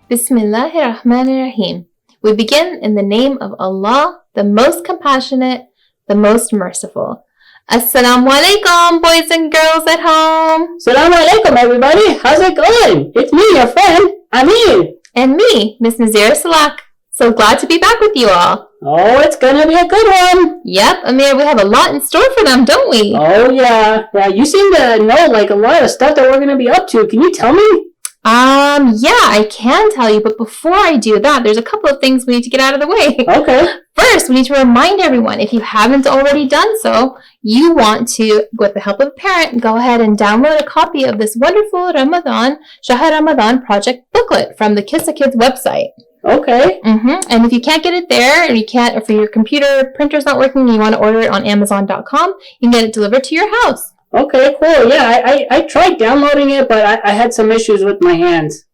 Bismillahirrahmanirrahim. We begin in the name of Allah, the most compassionate, the most merciful. Assalamu alaikum, boys and girls at home. Salāmun alaikum, everybody. How's it going? It's me, your friend, Amir. And me, Miss Nazira Salak. So glad to be back with you all. Oh, it's gonna be a good one. Yep, Amir, we have a lot in store for them, don't we? Oh, yeah. Yeah, you seem to know, a lot of stuff that we're gonna be up to. Can you tell me? Yeah, I can tell you, but before I do that, there's a couple of things we need to get out of the way. Okay. First, we need to remind everyone, if you haven't already done so, you want to, with the help of a parent, go ahead and download a copy of this wonderful Ramadan, Shahr Ramadan project booklet from the Kisa Kids website. Okay. And if you can't get it there, or if your computer printer's not working and you want to order it on Amazon.com, you can get it delivered to your house. Okay, cool. Yeah, I tried downloading it, but I had some issues with my hands.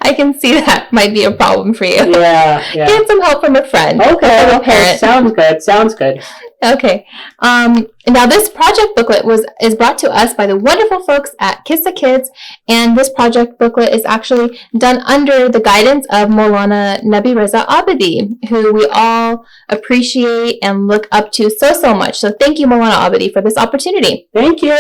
I can see that might be a problem for you. Yeah. Get some help from a friend. Okay, from a parent. Sounds good. Okay. Now this project booklet is brought to us by the wonderful folks at Kisa Kids, and this project booklet is actually done under the guidance of Maulana Nabi Reza Abadi, who we all appreciate and look up to so much. So thank you, Maulana Abadi, for this opportunity. Thank you.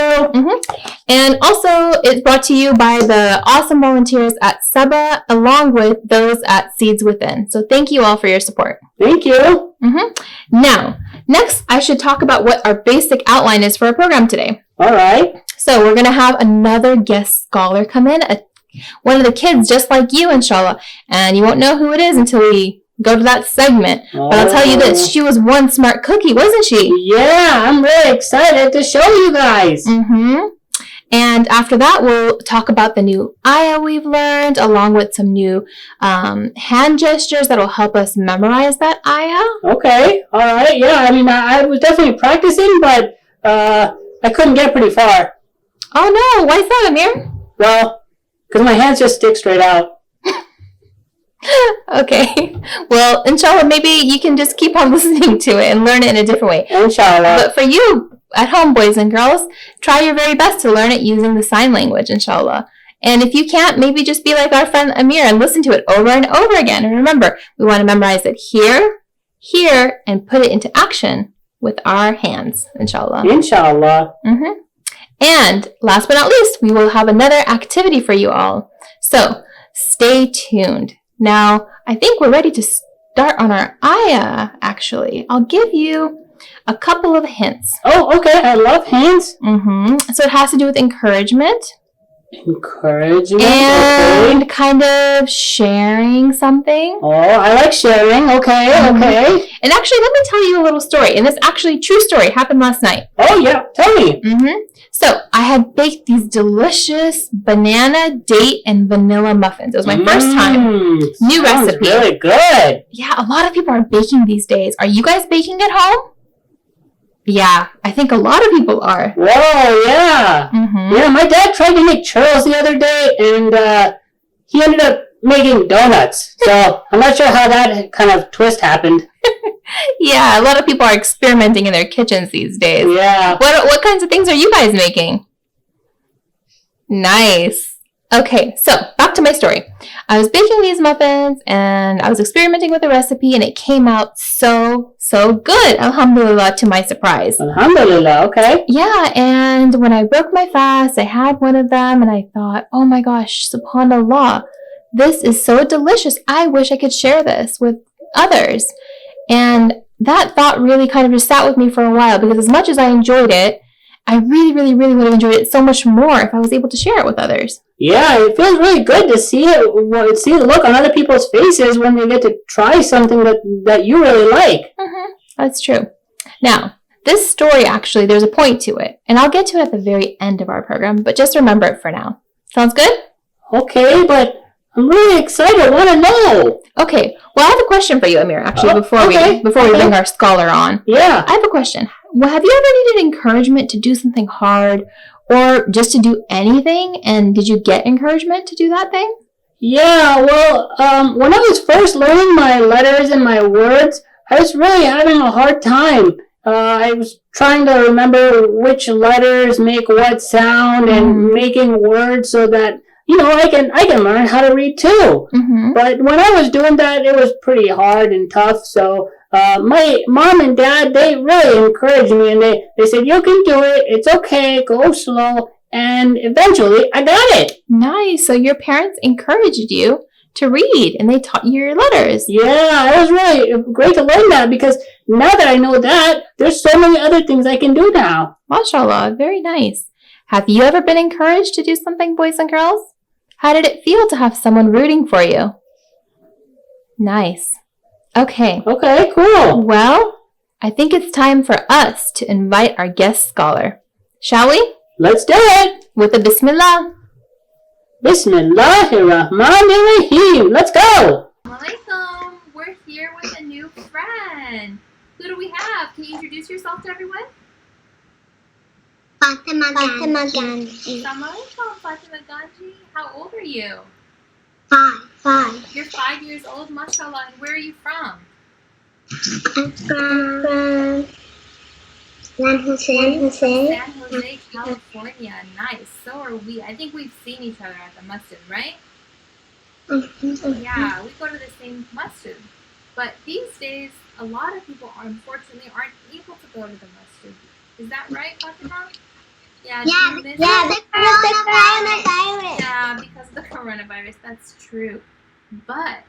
And also, it's brought to you by the awesome volunteers at Saba, along with those at Seeds Within. So thank you all for your support. Thank you. Now, next, I should talk about what our basic outline is for our program today. All right. So we're going to have another guest scholar come in, one of the kids just like you, inshallah. And you won't know who it is until we go to that segment. But I'll tell you this, she was one smart cookie, wasn't she? Yeah, I'm really excited to show you guys. And after that, we'll talk about the new ayah we've learned, along with some new hand gestures that will help us memorize that ayah. Okay, all right, yeah. I mean, I was definitely practicing, but I couldn't get pretty far. Oh no, why is that, Amir? Well, because my hands just stick straight out. Okay, well, inshallah, maybe you can just keep on listening to it and learn it in a different way. Inshallah. But for you, at home, boys and girls, try your very best to learn it using the sign language, inshallah. And if you can't, maybe just be like our friend Amir and listen to it over and over again. And remember, we want to memorize it here, and put it into action with our hands, inshallah. Inshallah. And last but not least, we will have another activity for you all. So stay tuned. Now, I think we're ready to start on our ayah, actually. I'll give you a couple of hints. Oh, okay. I love hints. So it has to do with encouragement. Encouragement. And kind of sharing something. Oh, I like sharing. Okay. And actually, let me tell you a little story. And this actually true story happened last night. Oh, yeah. Tell me. So I had baked these delicious banana, date, and vanilla muffins. It was my first time. New recipe. Really good. Yeah, a lot of people are baking these days. Are you guys baking at home? Yeah, I think a lot of people are. Whoa, yeah. Yeah, my dad tried to make churros the other day, and he ended up making donuts. So I'm not sure how that kind of twist happened. Yeah, a lot of people are experimenting in their kitchens these days. Yeah. What kinds of things are you guys making? Nice. Okay, so back to my story. I was baking these muffins and I was experimenting with the recipe and it came out so good. Alhamdulillah, to my surprise. Alhamdulillah, okay. Yeah, and when I broke my fast, I had one of them and I thought, oh my gosh, subhanallah, this is so delicious. I wish I could share this with others. And that thought really kind of just sat with me for a while because as much as I enjoyed it, I really would have enjoyed it so much more if I was able to share it with others. Yeah, it feels really good to see the look on other people's faces when they get to try something that you really like. That's true. Now, this story actually, there's a point to it, and I'll get to it at the very end of our program, but just remember it for now. Sounds good? Okay, but I'm really excited. I want to know. Okay, well, I have a question for you, Amir, actually, before we bring our scholar on. Yeah. I have a question. Well, have you ever needed encouragement to do something hard or just to do anything? And did you get encouragement to do that thing? Yeah, well, when I was first learning my letters and my words, I was really having a hard time. I was trying to remember which letters make what sound and making words so that I can learn how to read too. Mm-hmm. But when I was doing that, it was pretty hard and tough. So my mom and dad, they really encouraged me, and they said, you can do it. It's okay. Go slow. And eventually, I got it. Nice. So your parents encouraged you to read, and they taught you your letters. Yeah, it was really great to learn that, because now that I know that, there's so many other things I can do now. MashaAllah, very nice. Have you ever been encouraged to do something, boys and girls? How did it feel to have someone rooting for you? Nice. Okay. Okay, cool. Well, I think it's time for us to invite our guest scholar. Shall we? Let's do it. With a Bismillah. Bismillahirrahmanirrahim. Let's go. ḤAlaykum. We're here with a new friend. Who do we have? Can you introduce yourself to everyone? Fatima Ganji. Assalamualaikum, Fatima Ganji. How old are you? 5. You're 5 years old, mashallah. And where are you from? I'm from San Jose. San Jose, California. Nice. So are we. I think we've seen each other at the masjid, right? Yeah, we go to the same masjid. But these days, a lot of people unfortunately aren't able to go to the masjid. Is that right, Fatima? Yeah, the coronavirus. Yeah, because of the coronavirus. That's true. But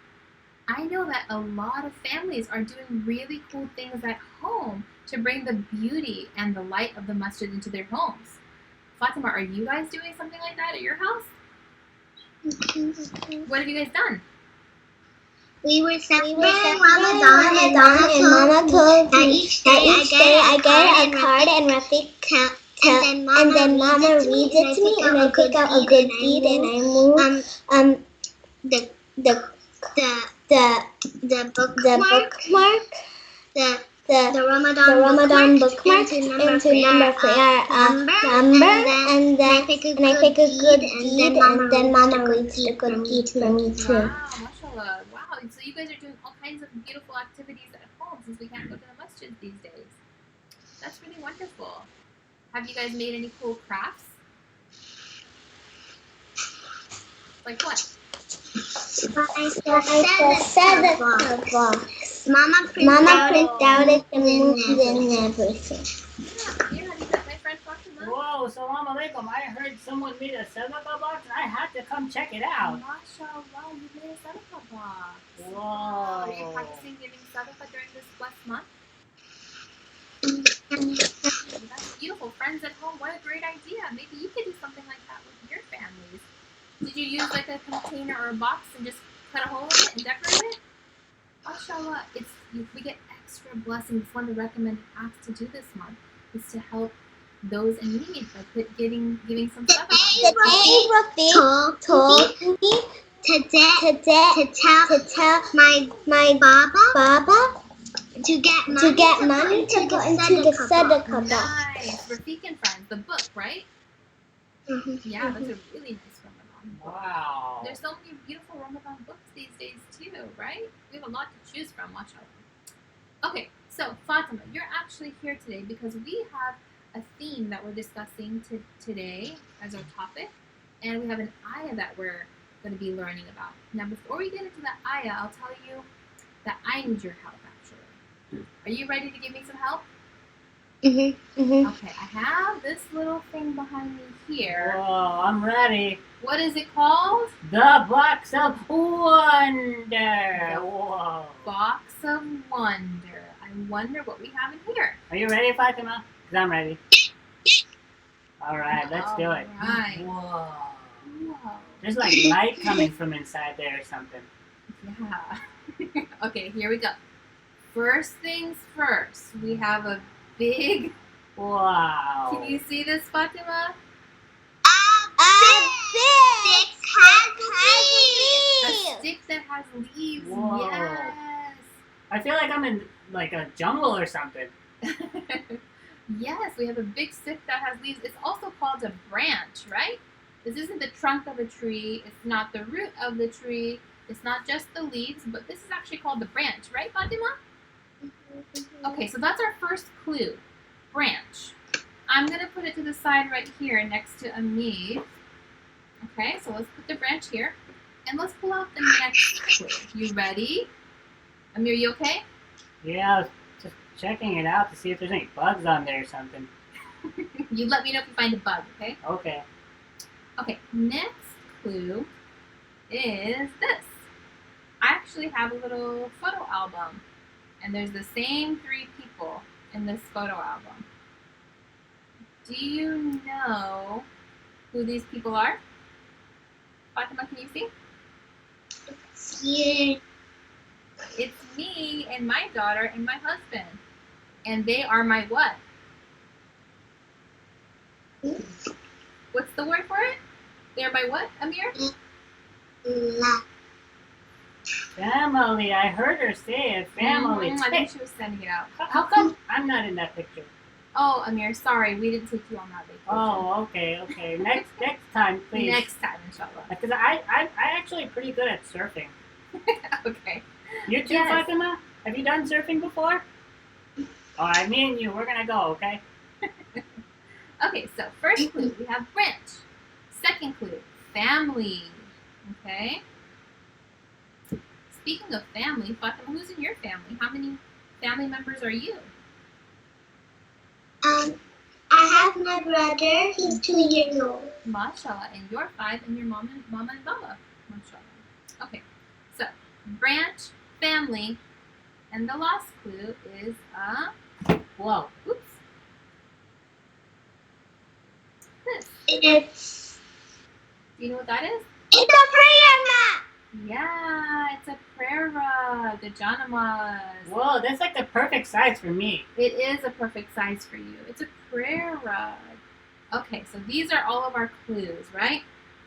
I know that a lot of families are doing really cool things at home to bring the beauty and the light of the masjid into their homes. Fatima, are you guys doing something like that at your house? What have you guys done? We were celebrating Ramadan, and Mama told me that each day I get a card and Rafiq and then Mama reads it to me, and I pick out a good deed, and I move the bookmark, the Ramadan bookmark into number for number, and then I pick a good deed, and then Mama reads the good deed for me too. Wow, mashallah. Wow, so you guys are doing all kinds of beautiful activities at home since we can't go to the masjid these days. That's really wonderful. Have you guys made any cool crafts? Like what? I said the box. Mama printed out it and moved it and everything. Yeah, here, have you got my friend Fatima? Whoa, Salāmun Alekum. I heard someone made a sadaqah box, and I had to come check it out. MashaAllah, you made a sadaqah box. Whoa. Are you practicing giving sadaqah during this blessed month? That's beautiful. Friends at home, what a great idea. Maybe you could do something like that with your families. Did you use like a container or a box and just cut a hole in it and decorate it? MashaAllah, we get extra blessings. One of the recommended acts to do this month is to help those in need by giving some sadaqah. Today told me to tell my Baba to get money to go into the sadaqah box. Nice. Rafiq and Friends, the book, right? Mm-hmm. Yeah, that's a really nice Ramadan book. Wow. There's so many beautiful Ramadan books these days too, right? We have a lot to choose from, mashallah. Okay, so Fatima, you're actually here today because we have a theme that we're discussing today as our topic, and we have an ayah that we're going to be learning about. Now, before we get into the ayah, I'll tell you that I need your help, actually. Are you ready to give me some help? Okay, I have this little thing behind me here. Whoa, I'm ready. What is it called? The Box of Wonder. Whoa. Box of Wonder. I wonder what we have in here. Are you ready, Fatima? Because I'm ready. All right, let's do it. All right. Whoa. Whoa. There's like light coming from inside there or something. Yeah. Okay, here we go. First things first, we have a big... Wow. Can you see this, Fatima? A stick that has leaves. Whoa. Yes. I feel like I'm in like a jungle or something. Yes, we have a big stick that has leaves. It's also called a branch, right? This isn't the trunk of a tree. It's not the root of the tree. It's not just the leaves, but this is actually called the branch, right, Fatima? Okay, so that's our first clue. Branch. I'm going to put it to the side right here next to Amid. Okay, so let's put the branch here. And let's pull out the next clue. You ready? Amir, you okay? Yeah, I was just checking it out to see if there's any bugs on there or something. You let me know if you find a bug, okay? Okay. Okay, next clue is this. I actually have a little photo album, and there's the same 3 people in this photo album. Do you know who these people are? Fatima, can you see? Yeah. It's me and my daughter and my husband. And they are my what? What's the word for it? They're my what, Amir? Family. I heard her say it. Family. I think she was sending it out. How come I'm not in that picture? Oh, Amir, sorry. We didn't take you on that vacation. Oh, okay. Next time, please. Next time, inshallah. Because I'm actually pretty good at surfing. Okay. You too, Yes. Fatima? Have you done surfing before? All right, me and you, we're gonna go, okay? Okay, so first clue, we have branch. Second clue, family. Okay? Speaking of family, Fatima, who's in your family? How many family members are you? I have my brother. He's 2 years old. MashaAllah. And you're 5 and your mama and baba. MashaAllah. Okay, so branch, family, and the last clue is Whoa. oops. This. It's Do you know what that is? a prayer mat. Yeah, it's a prayer rug, a janamaz. Whoa, that's like the perfect size for me. It is a perfect size for you. It's a prayer rug. Okay, so these are all of our clues, right?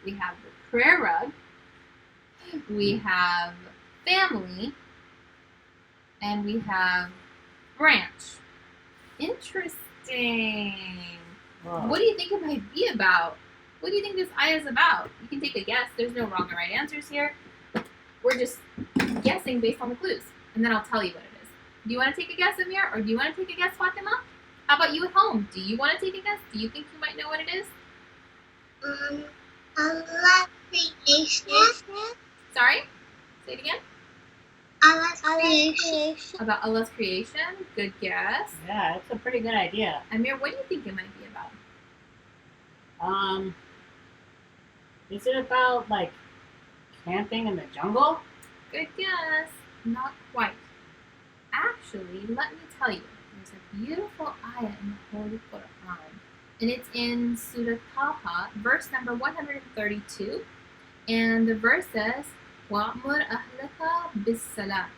We have the prayer rug, we have family, and we have branch. Interesting. Whoa. What do you think it might be about? What do you think this ayah is about? You can take a guess. There's no wrong or right answers here. We're just guessing based on the clues. And then I'll tell you what it is. Do you want to take a guess, Amir? Or do you want to take a guess, Fatima? How about you at home? Do you want to take a guess? Do you think you might know what it is? Allah's creation. Sorry? Say it again. Allah's creation. About Allah's creation? Good guess. Yeah, that's a pretty good idea. Amir, what do you think it might be about? Is it about, like, camping in the jungle? Good guess. Not quite. Actually, let me tell you, there's a beautiful ayah in the Holy Quran, and it's in Surah Taha, verse number 132, and the verse says, وَأْمُرْ أَهْلَكَ بِالصَّلَاةِ,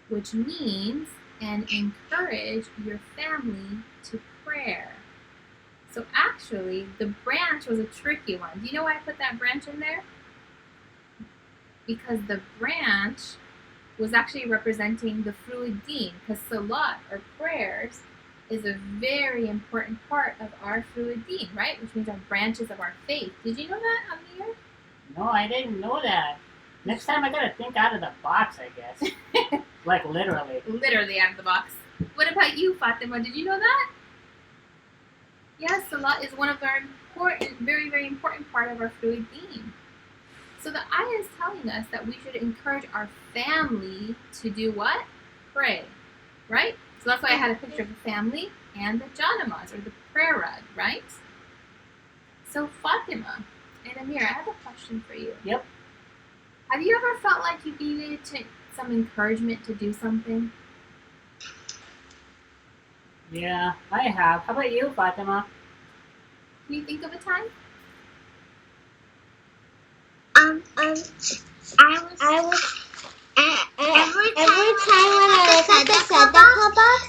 which means, and encourage your family to prayer. So actually, the branch was a tricky one. Do you know why I put that branch in there? Because the branch was actually representing the Fru'id-Din, because salat, or prayers, is a very important part of our Fru'id-Din, right? Which means our branches of our faith. Did you know that, Amir? No, I didn't know that. Next time I gotta think out of the box, I guess. Like, literally. Literally out of the box. What about you, Fatima? Did you know that? Yes, salat is one of our important, very, very important part of our Fru'id-Din. So the ayah is telling us that we should encourage our family to do what? Pray, right? So that's why I had a picture of the family and the janamaz, or the prayer rug, right? So Fatima and Amir, I have a question for you. Yep. Have you ever felt like you needed some encouragement to do something? Yeah, I have. How about you, Fatima? Can you think of a time? I was every time when I look at the sadaqah box,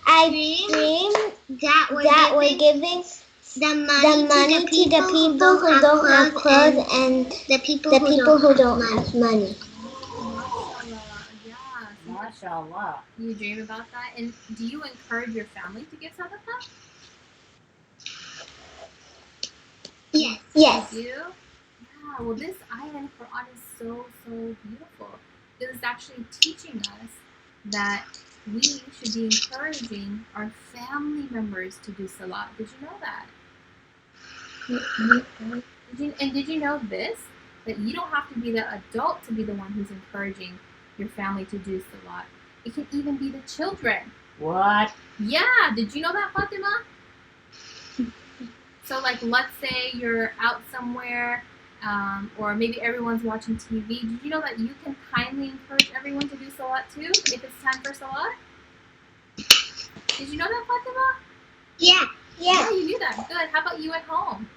I dream that we're giving the money to the people who don't have clothes and the people who don't have money. Yeah. MashaAllah. You dream about that? And do you encourage your family to give sadaqah? Yes. You do? Yeah, well this ayah in the Quran is so beautiful. It is actually teaching us that we should be encouraging our family members to do salat. Did you know that? Did you know this? That you don't have to be the adult to be the one who's encouraging your family to do salat. It can even be the children. What? Yeah, did you know that, Fatima? So, like, let's say you're out somewhere, or maybe everyone's watching TV. Did you know that you can kindly encourage everyone to do salat too, if it's time for salat? Did you know that, Fatima? Yeah. Yeah, you knew that. Good. How about you at home?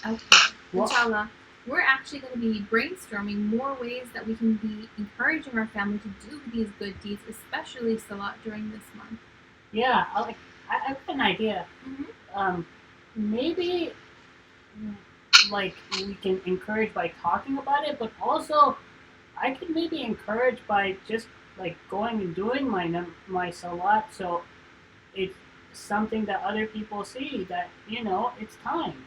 Okay. Inshallah, we're actually going to be brainstorming more ways that we can be encouraging our family to do these good deeds, especially salat during this month. Yeah, I have an idea. Mm-hmm. Maybe like we can encourage by talking about it, but also I can maybe encourage by just like going and doing my salat, so it's something that other people see that it's time.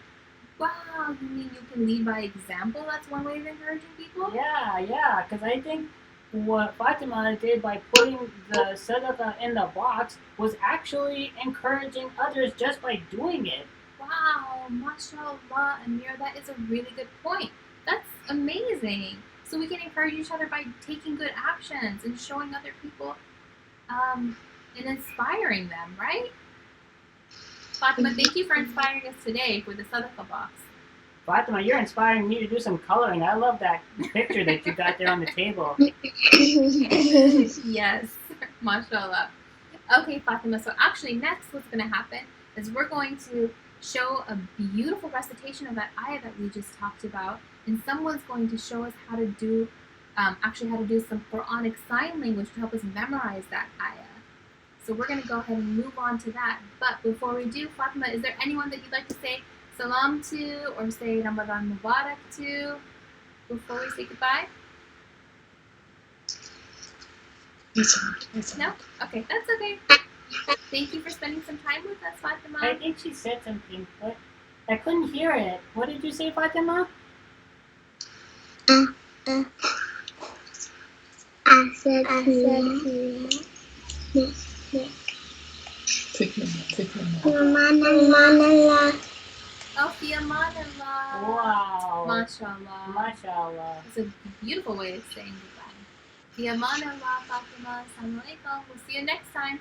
Wow, you mean you can lead by example? That's one way of encouraging people? Yeah, because I think what Fatima did by putting the sadaqah in the box was actually encouraging others just by doing it. Wow, mashallah, Amir, that is a really good point. That's amazing. So we can encourage each other by taking good actions and showing other people and inspiring them, right? Fatima, thank you for inspiring us today with the sadaqah box. Fatima, you're inspiring me to do some coloring. I love that picture that you got there on the table. Yes, mashallah. Okay, Fatima, so actually next what's going to happen is we're going to show a beautiful recitation of that ayah that we just talked about, and someone's going to show us how to do some Quranic sign language to help us memorize that ayah. So we're going to go ahead and move on to that. But before we do, Fatima, is there anyone that you'd like to say salam to or say Ramadan Mubarak to before we say goodbye? No? Okay, that's okay. Thank you for spending some time with us, Fatima. I think she said something, but I couldn't hear it. What did you say, Fatima? I said Subhanallah. Oh, fi amanillah. Wow. Mashallah. Mashallah. It's a beautiful way of saying goodbye. Fi amanillah, Fatima. Ḥalaykum. We'll see you next time.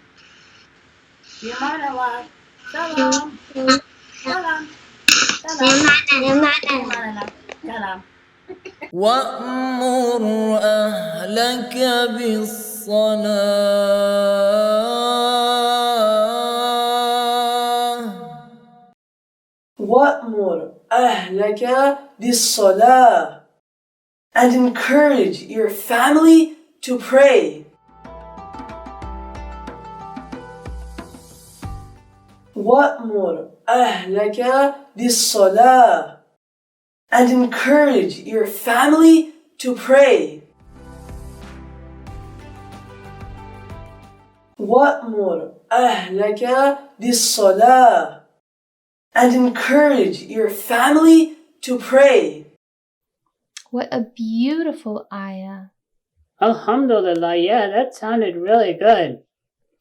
Fi amanillah. Salam. Salam. Salam. وأمر أهلك بالصلاة وأمر أهلك بالصلاة and encourage your family to pray. وأمر أهلك بالصلاة and encourage your family to pray. وأمر أهلك بالصلاة and encourage your family to pray. What a beautiful ayah. Alhamdulillah, yeah, that sounded really good.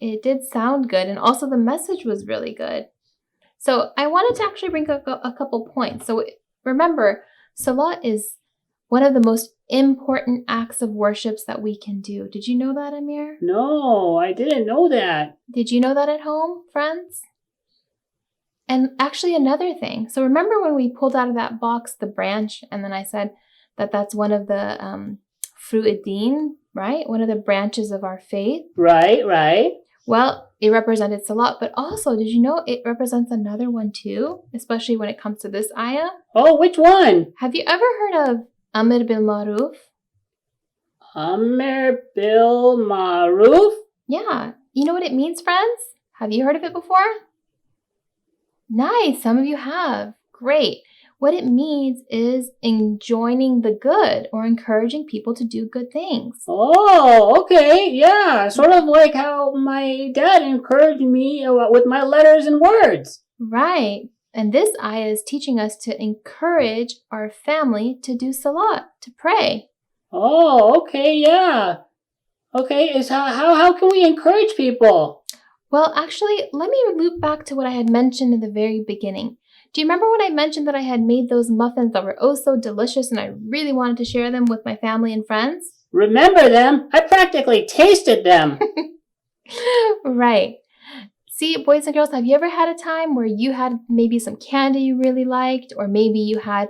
It did sound good, and also the message was really good. So I wanted to actually bring up a couple points. So remember, salat is one of the most important acts of worships that we can do. Did you know that, Amir? No, I didn't know that. Did you know that at home, friends? And actually another thing. So remember when we pulled out of that box the branch, and then I said that that's one of the fru'id-din, right? One of the branches of our faith. Right. Well, it represented salat, but also, did you know it represents another one too? Especially when it comes to this ayah. Oh, which one? Have you ever heard of Amr bil Ma'ruf? Amr bil Ma'ruf? Yeah. You know what it means, friends? Have you heard of it before? Nice. Some of you have. Great. What it means is enjoining the good or encouraging people to do good things. Oh, okay. Yeah. Sort of like how my dad encouraged me with my letters and words. Right. And this ayah is teaching us to encourage our family to do salat, to pray. Oh, okay. Yeah. Okay. How can we encourage people? Well, actually, let me loop back to what I had mentioned in the very beginning. Do you remember when I mentioned that I had made those muffins that were oh so delicious and I really wanted to share them with my family and friends? Remember them? I practically tasted them. Right. See, boys and girls, have you ever had a time where you had maybe some candy you really liked, or maybe you had,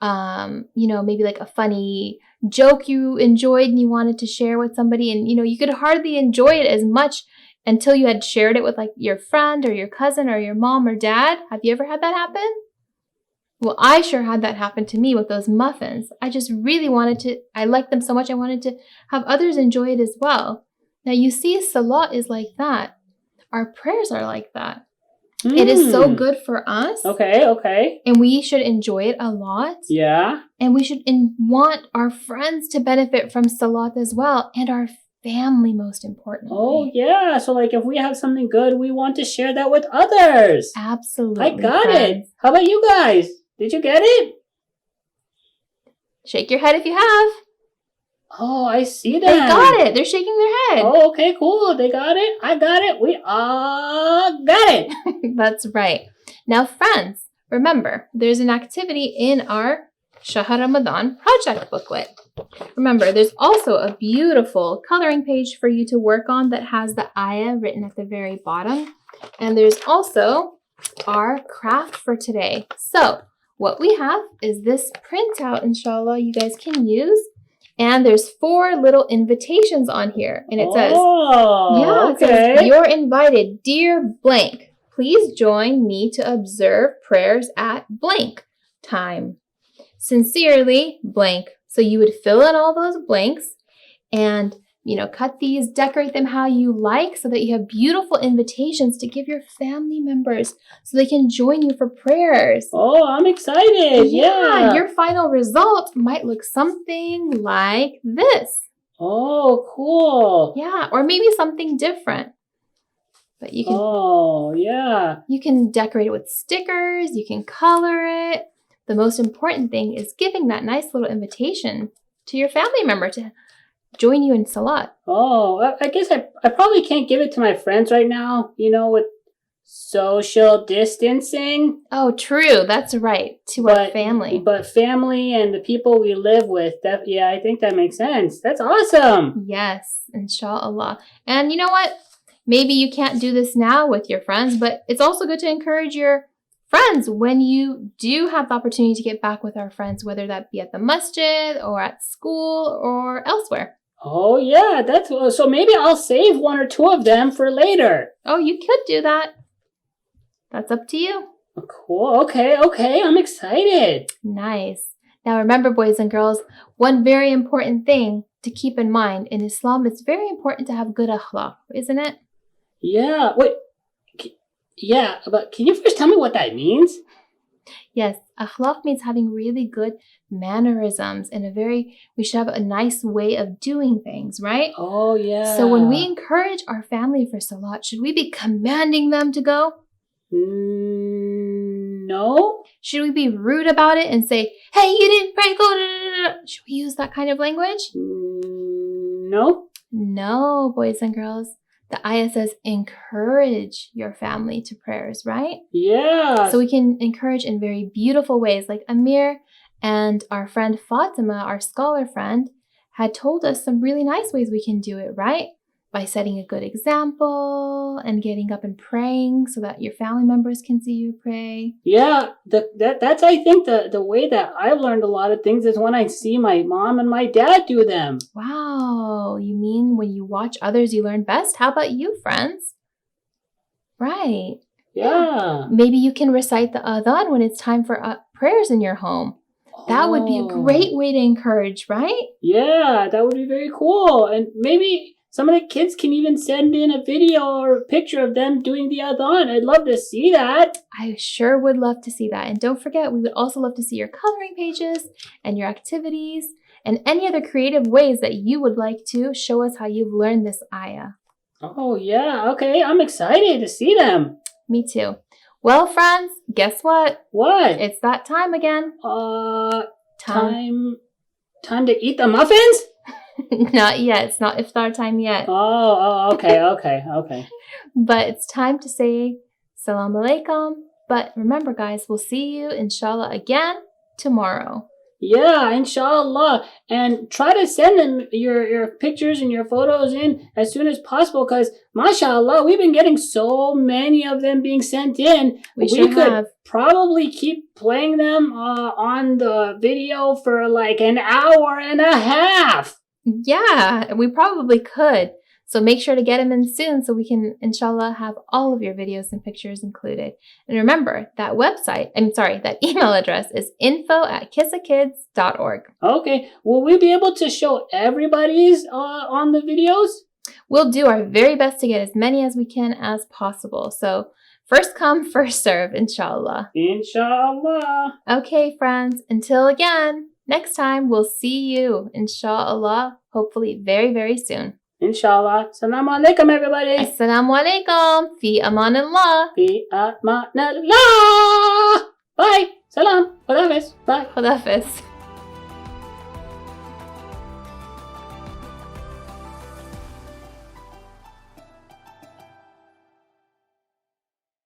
maybe like a funny joke you enjoyed and you wanted to share with somebody, and, you could hardly enjoy it as much until you had shared it with like your friend or your cousin or your mom or dad? Have you ever had that happen? Well, I sure had that happen to me with those muffins. I just really I liked them so much, I wanted to have others enjoy it as well. Now, you see, Salat is like that. Our prayers are like that. It is so good for us. Okay. And we should enjoy it a lot. Yeah. And we should want our friends to benefit from Salat as well. And our family, most importantly. Oh, yeah. So, like, if we have something good, we want to share that with others. Absolutely. I got friends. it. How about you guys? Did you get it? Shake your head if you have. Oh, I see them. They got it. They're shaking their head. Oh, okay, cool. They got it. I got it. We all got it. That's right. Now, friends, remember, there's an activity in our Shahr Ramadan project booklet. Remember, there's also a beautiful coloring page for you to work on that has the ayah written at the very bottom. And there's also our craft for today. So, what we have is this printout, inshallah, you guys can use. And there's 4 little invitations on here. And it says, it says, you're invited, dear blank. Please join me to observe prayers at blank time. Sincerely, blank. So you would fill in all those blanks and, cut these, decorate them how you like so that you have beautiful invitations to give your family members so they can join you for prayers. Oh, I'm excited. Yeah. Your final result might look something like this. Oh, cool. Yeah, or maybe something different. But you can you can decorate it with stickers, you can color it. The most important thing is giving that nice little invitation to your family member to join you in Salat. Oh, I guess I probably can't give it to my friends right now, with social distancing. Oh, true. That's right. To our family. But family and the people we live with, I think that makes sense. That's awesome. Yes, inshallah. And you know what? Maybe you can't do this now with your friends, but it's also good to encourage your friends when you do have the opportunity to get back with our friends, whether that be at the masjid or at school or elsewhere. Oh, yeah. So maybe I'll save 1 or 2 of them for later. Oh, you could do that. That's up to you. Cool. Okay. I'm excited. Nice. Now remember, boys and girls, one very important thing to keep in mind in Islam, it's very important to have good akhlaq, isn't it? Yeah. Wait. Yeah, but can you first tell me what that means? Yes, akhlaq means having really good mannerisms and we should have a nice way of doing things, right? Oh, yeah. So when we encourage our family for Salat, should we be commanding them to go? No. Should we be rude about it and say, hey, you didn't pray, go? Should we use that kind of language? No. No, boys and girls. The ayah says encourage your family to prayers, right? Yeah. So we can encourage in very beautiful ways. Like Amir and our friend Fatima, our scholar friend, had told us some really nice ways we can do it, right? By setting a good example and getting up and praying so that your family members can see you pray. Yeah, that's I think the way that I've learned a lot of things is when I see my mom and my dad do them. Wow, you mean when you watch others you learn best? How about you, friends? Right. Yeah. Maybe you can recite the adhan when it's time for prayers in your home. That would be a great way to encourage, right? Yeah, that would be very cool. And maybe some of the kids can even send in a video or a picture of them doing the adhan. I'd love to see that. I sure would love to see that. And don't forget, we would also love to see your coloring pages and your activities and any other creative ways that you would like to show us how you've learned this ayah. Oh, yeah. Okay, I'm excited to see them. Me too. Well, friends, guess what? What? It's that time again. Time to eat the muffins? Not yet. It's not iftar time yet. Oh, okay. But it's time to say Salāmun ʿAlaykum But remember, guys, we'll see you, inshallah, again tomorrow. Yeah, inshallah. And try to send them your pictures and your photos in as soon as possible because, mashallah, we've been getting so many of them being sent in. We sure could have. probably keep playing them on the video for like an hour and a half. Yeah, we probably could. So make sure to get them in soon so we can, inshallah, have all of your videos and pictures included. And remember, that that email address is info@kisakids.org. Okay, will we be able to show everybody's on the videos? We'll do our very best to get as many as we can as possible. So first come, first serve, inshallah. Inshallah. Okay, friends, until again, next time we'll see you, inshallah, hopefully very, very soon. Inshallah. Salāmun ʿalaykum, everybody. Assalamu alaikum. Fi amanillah. Fi amanillah. Bye. Salam. Khuda Hafiz. Bye. Khuda Hafiz.